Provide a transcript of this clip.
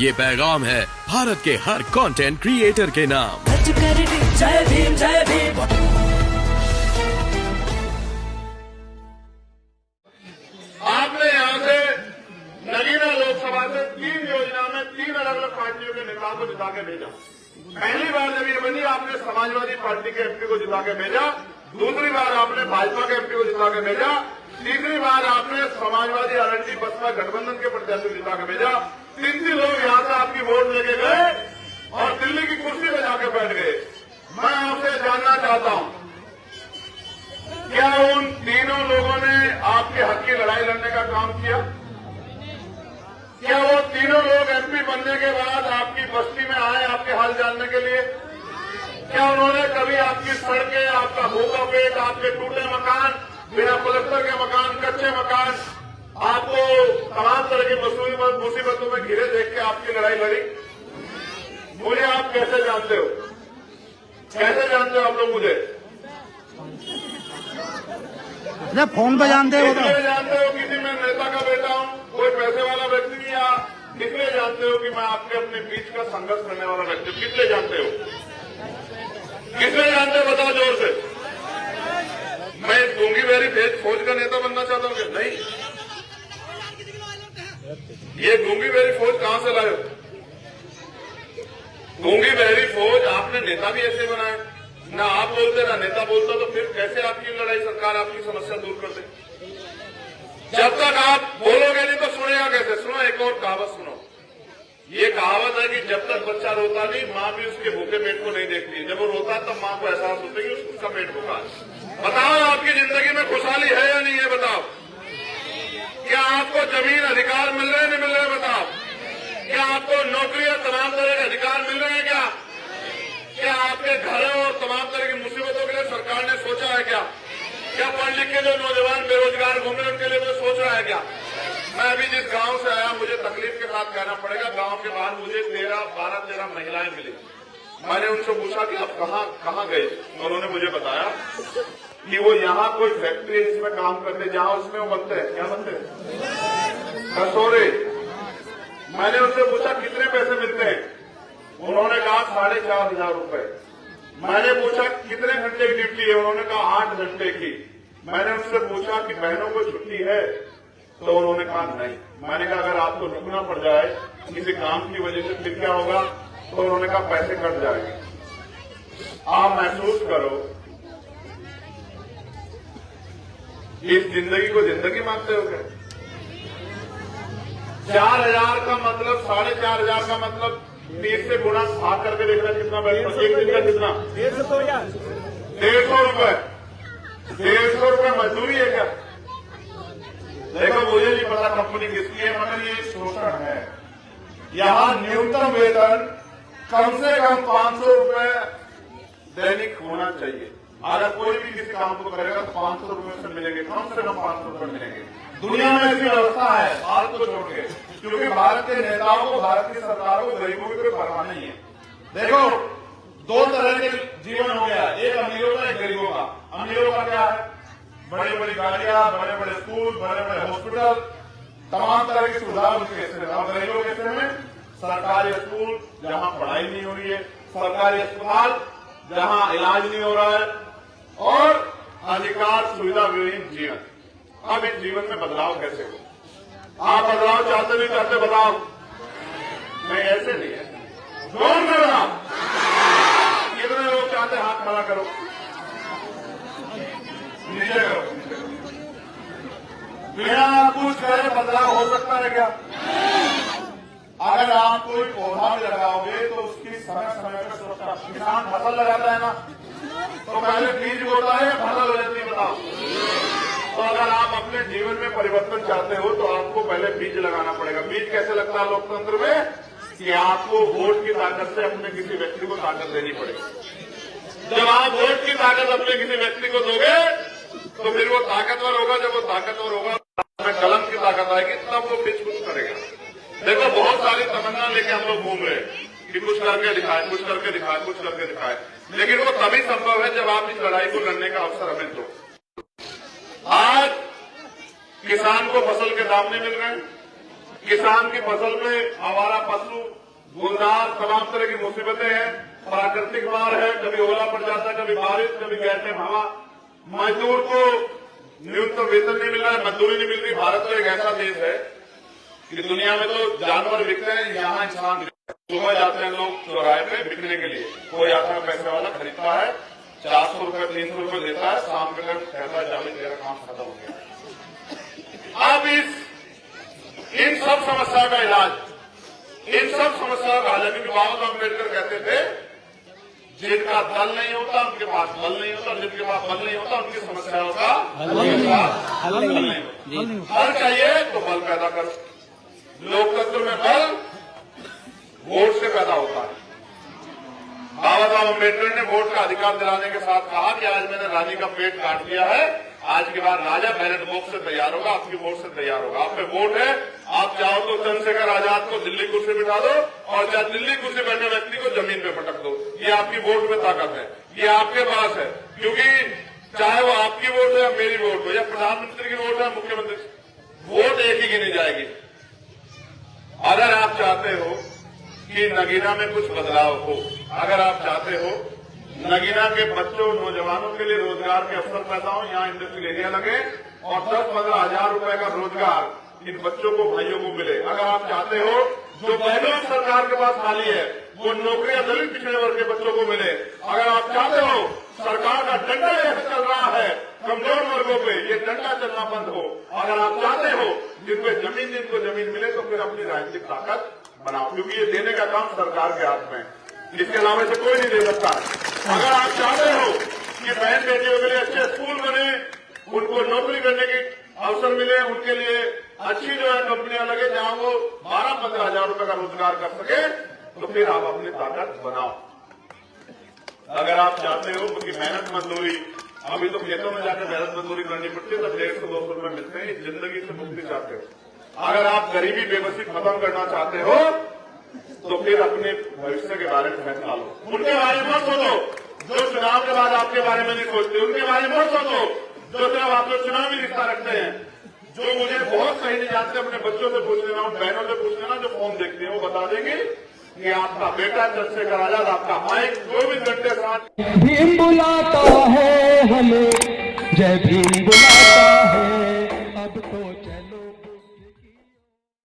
ये पैगाम है भारत के हर कंटेंट क्रिएटर के नाम। जय भीम जय भीम। आपने यहाँ से नगीना लोकसभा से 3 योजना में 3 अलग अलग पार्टियों के नेताओं को जिता के भेजा। पहली बार जब ये बनी आपने समाजवादी पार्टी के एमपी को जिता के भेजा, दूसरी बार आपने भाजपा के एमपी को जिता के भेजा, तीसरी बार आपने समाजवादी आरएलडी बसपा गठबंधन के प्रत्याशी को जिता के भेजा। 3 लोग यहाँ से आपकी वोट लेके गए और दिल्ली की कुर्सी पे जाके बैठ गए। मैं आपसे जानना चाहता हूं, क्या उन तीनों लोगों ने आपके हक की लड़ाई लड़ने का काम किया? क्या वो तीनों लोग एमपी बनने के बाद आपकी बस्ती में आए आपके हाल जानने के लिए? क्या उन्होंने कभी आपकी सड़कें, आपका भूखा पेट, आपके टूटे मकान, बिना पलस्तर के मकान, कच्चे मकान, आपको तमाम तरह की मुसीबतों में घिरे देख के आपकी लड़ाई लड़ी? मुझे आप कैसे जानते हो? कैसे जानते हो आप लोग मुझे? फोन पे जानते हो? इसलिए जानते हो किसी मैं नेता का बेटा हूं, कोई पैसे वाला व्यक्ति नहीं, या इसलिए जानते हो कि मैं आपके अपने बीच का संघर्ष करने वाला व्यक्ति? किसलिए जानते हो? किसलिए जानते हो? बताओ जोर से। मैं गूंगी बहरी फौज का नेता बनना चाहता हूँ? नहीं। ये गूंगी बहरी फौज कहां से लाए? गूंगी बहरी फौज आपने नेता भी ऐसे बनाए, ना आप बोलते ना नेता बोलता, तो फिर कैसे आपकी लड़ाई सरकार आपकी समस्या दूर कर दे? जब तक आप बोलोगे नहीं तो सुनेगा कैसे? सुनो, एक और कहावत सुनो। ये कहावत है कि जब तक बच्चा रोता नहीं, माँ भी उसके भूखे पेट को नहीं देखती। जब वो रोता है तब माँ को एहसास होता है कि उसका पेट भूखा है। बताओ, आपकी जिंदगी में खुशहाली है या नहीं है? बताओ, क्या आपको जमीन अधिकार मिल रहे हैं, नहीं मिल रहे? बताओ, क्या आपको नौकरी और तमाम तरह के अधिकार मिल रहे हैं? क्या आपके घरों और तमाम तरह की मुसीबतों के लिए सरकार ने सोचा है? क्या पढ़ लिख के जो नौजवान बेरोजगार घूम रहे हैं उनके लिए कोई सोच रहा है? क्या मैं अभी जिस गांव से आया, मुझे तकलीफ के साथ कहना पड़ेगा, गांव के बाहर मुझे 12-13 महिलाएं मिली। मैंने उनसे पूछा कि आप कहाँ गए? उन्होंने मुझे बताया कि वो यहाँ कोई फैक्ट्री है जिसमें काम करते, जहाँ उसमें वो बनते हैं, क्या बनते हैं? कसौरे। मैंने उनसे पूछा कितने पैसे मिलते हैं? उन्होंने कहा 4,500 रुपए। मैंने पूछा कितने घंटे की ड्यूटी है? उन्होंने कहा 8 घंटे की। मैंने उनसे पूछा कि बहनों को छुट्टी है? तो उन्होंने कहा नहीं। मैंने कहा अगर आपको रुकना पड़ जाए किसी काम की वजह से फिर क्या होगा? तो उन्होंने कहा पैसे कट जाएंगे। आप महसूस करो, इस जिंदगी को जिंदगी मानते हो क्या? 4,000 का मतलब, 4,500 का मतलब 30 से गुणा भाग करके देखना कितना बैठता? एक दिन का कितना? 150 रुपए। 150 रुपए मजदूरी है क्या? देखो, मुझे नहीं पता कंपनी किसकी है, मगर ये शोषण है। यहाँ न्यूनतम वेतन कम से कम 500 रुपए दैनिक होना चाहिए। अगर कोई भी किसी काम को करेगा तो 500 रुपए से मिलेंगे, कम से कम 500 रुपए मिलेंगे। दुनिया में ऐसी व्यवस्था है, भारत को छोड़ के, क्योंकि भारत के नेताओं को, भारत की सरकार को गरीबों की कोई परवाह नहीं है। देखो, 2 तरह के जीवन हो गया, एक अमीरों का, एक गरीबों का। अमीरों का क्या है? बड़ी बड़ी गाड़ियां, बड़े बड़े स्कूल, बड़े बड़े हॉस्पिटल, तमाम तरह की सुविधा उनके हिस्से में। और गरीबों के हिस्से में सरकारी स्कूल जहां पढ़ाई नहीं हो रही है, सरकारी अस्पताल जहां इलाज नहीं हो रहा है, और अधिकार सुविधा विहीन जीवन। अब इस जीवन में बदलाव कैसे हो? आप बदलाव चाहते नहीं चाहते? बताओ। नहीं, ऐसे नहीं है। जोर में बताओ, कितने लोग चाहते? हाथ खड़ा करो, नीचे करो। बिना कुछ करे बदलाव हो सकता है क्या? अगर आप कोई पौधा भी लगाओगे तो उसकी समय समय पर सुरक्षा। किसान फसल लगाता है ना, तो पहले बीज बोता है या फसल हो जाती है? बताओ। तो अगर आप अपने जीवन में परिवर्तन चाहते हो तो आपको पहले बीज लगाना पड़ेगा। बीज कैसे लगता है लोकतंत्र में? कि आपको वोट की ताकत से अपने किसी व्यक्ति को ताकत देनी पड़ेगी। जब आप वोट की ताकत अपने किसी व्यक्ति को दोगे तो फिर वो ताकतवर होगा। जब वो ताकतवर होगा, कलम की ताकत आएगी, तब वो पिच कुछ करेगा। देखो, बहुत सारी तमन्ना लेके हम लोग घूम रहे हैं कि कुछ करके दिखाए, कुछ करके दिखाए, कुछ करके दिखाए, लेकिन वो तभी संभव है जब आप इस लड़ाई को लड़ने का अवसर हमें दो। आज किसान को फसल के दाम नहीं मिल रहे हैं, किसान की फसल में आवारा पशु, गुलदार, तमाम तरह की मुसीबतें हैं, प्राकृतिक मार है, कभी ओला पड़ जाता है, कभी बारिश, कभी गैर हवा। मजदूर को न्यूनतम वेतन नहीं मिल रहा है, मजदूरी नहीं मिल रही। भारत तो एक ऐसा देश है कि दुनिया में तो जानवर बिकते हैं, यहाँ इंसान सुबह जाते हैं लोग चौराहे पे बिकने के लिए। कोई आता है पैसे वाला खरीदता है, 400 रुपए 300 रुपए देता है, शाम के टाइम कहता है जावे तेरा काम खत्म हो गया। अब इन सब समस्या का इलाज, इन सब समस्याओं का हल, क्योंकि बाबा साहब अम्बेडकर कहते थे जिनका दल नहीं होता उनके पास बल नहीं होता, जिनके पास बल नहीं होता उनकी समस्याओं का हल नहीं होता। हल चाहिए तो बल पैदा करो। लोकतंत्र में बल वोट से पैदा होता है। बाबा साहब अम्बेडकर ने वोट का अधिकार दिलाने के साथ कहा कि आज मैंने रानी का पेट काट दिया है, आज के बाद राजा बैलेट बॉक्स से तैयार होगा, आपकी वोट से तैयार होगा। आप पे वोट है, आप चाहो तो चंद्रशेखर आजाद को दिल्ली कुर्सी बिठा दो और चाहे दिल्ली कुर्सी बैठे व्यक्ति को जमीन पे पटक दो। ये आपकी वोट में ताकत है, ये आपके पास है। क्योंकि चाहे वो आपकी वोट हो या मेरी वोट हो या प्रधानमंत्री की वोट है, मुख्यमंत्री, वोट एक ही गिनी जाएगी। अगर आप चाहते हो कि नगीना में कुछ बदलाव हो, अगर आप चाहते हो नगीना के बच्चों, नौजवानों के लिए रोजगार के अवसर पैदा हो, यहाँ इंडस्ट्रियल एरिया लगे और 10-15 हजार रुपए का रोजगार इन बच्चों को, भाइयों को मिले। अगर आप चाहते हो जो पहले सरकार के पास खाली है वो नौकरियां दलित पिछड़े वर्ग के बच्चों को मिले। अगर आप चाहते हो सरकार का डंडा ऐसे चल रहा है कमजोर वर्गों पे, ये डंडा चलना बंद हो। अगर आप चाहते हो जिनको जमीन मिले तो फिर अपनी राजनीतिक ताकत बनाओ, क्योंकि ये देने का काम सरकार के हाथ में है, इसके अलावा से कोई नहीं दे सकता। अगर आप चाहते हो कि बहन बेटियों के लिए अच्छे स्कूल बने, उनको नौकरी करने की अवसर मिले, उनके लिए अच्छी जो है कंपनियां लगे जहां वो 12-15 हजार रुपए का रोजगार कर सके, तो फिर आप अपनी ताकत बनाओ। अगर आप चाहते हो कि मेहनत मजदूरी, अभी तो खेतों में जाकर मेहनत मजदूरी करनी पड़ती है, तो 150-200 रुपए मिलते हैं, जिंदगी से मुक्ति चाहते हो। अगर आप गरीबी बेबसी खत्म करना चाहते हो तो फिर अपने भविष्य के बारे में फैसला लो। उनके बारे में मत सोचो जो चुनाव के बाद आपके बारे में नहीं सोचते, उनके बारे में मत सोचो जो सिर्फ आप लोग चुनावी रिश्ता रखते हैं। जो मुझे बहुत सही नहीं जानते, अपने बच्चों से पूछ लेना, बहनों से पूछ लेना जो फोन देखते हैं, वो बता देंगे कि आपका बेटा चंद्रशेखर आजाद, आपका माइक 24 घंटे साथ भीम बुलाता है हमें, जय भीम बुलाता है अब तो।